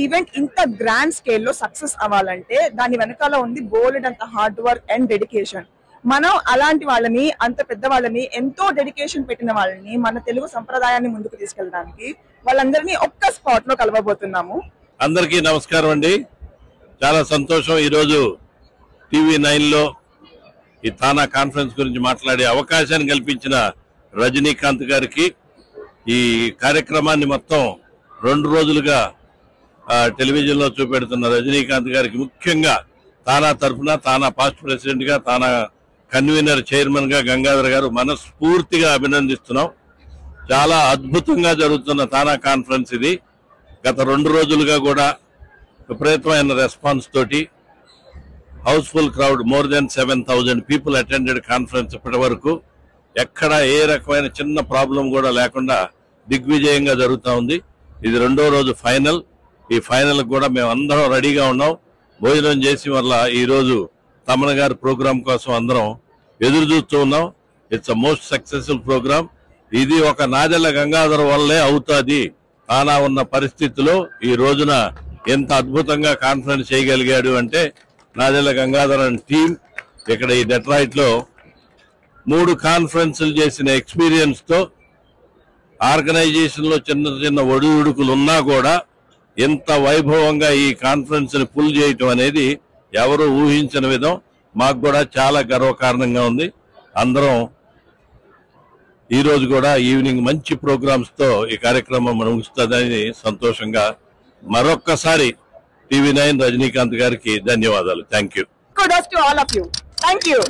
Event ఇంత grand scale లో success అవ్వాలంటే దాని వెనకాల ఉంది బోల్డ్ అంత హార్డ్ వర్క్ అండ్ డెడికేషన్. మనం అలాంటి వాళ్ళని, అంత పెద్ద వాళ్ళని, ఎంతో డెడికేషన్ పెట్టిన వాళ్ళని మన తెలుగు సంప్రదాయాన్ని ముందుకు తీసుకెళ్ళడానికి వాళ్ళందరినీ ఒక్క స్పాట్ లో కలవబోతున్నాము. అందరికీ నమస్కారం అండి. చాలా సంతోషం ఈరోజు TV9 లో ఈ తానా కాన్ఫరెన్స్ గురించి మాట్లాడే అవకాశాన్ని కల్పించిన రజనీకాంత్ గారికి, ఈ కార్యక్రమాన్ని మొత్తం 2 రోజులుగా టెలివిజన్ లో చూపెడుతున్న రజనీకాంత్ గారికి ముఖ్యంగా తానా తరఫున, తానా పాస్ట్ ప్రెసిడెంట్ గా, తానా కన్వీనర్ చైర్మన్ గా గంగాధర్ గారు మనస్ఫూర్తిగా అభినందిస్తున్నాం. చాలా అద్భుతంగా జరుగుతున్న తానా కాన్ఫరెన్స్ ఇది. గత 2 రోజులుగా కూడా విపరీతమైన రెస్పాన్స్ తోటి house full crowd, more than 7,000 people attended conference. ఇప్పటి వరకు ఎక్కడ ఏ రకమైన చిన్న ప్రాబ్లం కూడా లేకుండా దిగ్విజయంగా జరుగుతూ ఉంది. ఇది 2వ రోజు ఫైనల్. ఈ ఫైనల్ కూడా మేము అందరం రెడీగా ఉన్నాం. భోజనం చేసి వల్ల ఈ రోజు తమన గారి ప్రోగ్రాం కోసం అందరం ఎదురు చూస్తూ ఉన్నాం. It's a most successful programme. ఇది ఒక నాదెళ్ల గంగాధర్ వల్లే అవుతుంది. తానా ఉన్న పరిస్థితిలో ఈ రోజున ఎంత అద్భుతంగా కాన్ఫరెన్స్ చేయగలిగాడు అంటే నాదెళ్ల గంగాధర్ అండ్ టీమ్ ఇక్కడ ఈ డెట్రాయిట్ లో 3 కాన్ఫరెన్సులు చేసిన ఎక్స్పీరియన్స్ తో ఆర్గనైజేషన్ లో చిన్న చిన్న ఒడిదుడుకులు ఉన్నా కూడా ఎంత వైభవంగా ఈ కాన్ఫరెన్స్ ని పుల్ చేయటం అనేది ఎవరు ఊహించిన విధం. మాకు కూడా చాలా గర్వకారణంగా ఉంది. అందరం ఈ రోజు కూడా ఈవినింగ్ మంచి ప్రోగ్రామ్స్ తో ఈ కార్యక్రమం ముగుస్తుందని సంతోషంగా మరొక్కసారి TV9 రజనీకాంత్ గారికి ధన్యవాదాలు. Thank you. Kudos to all of you. Thank you.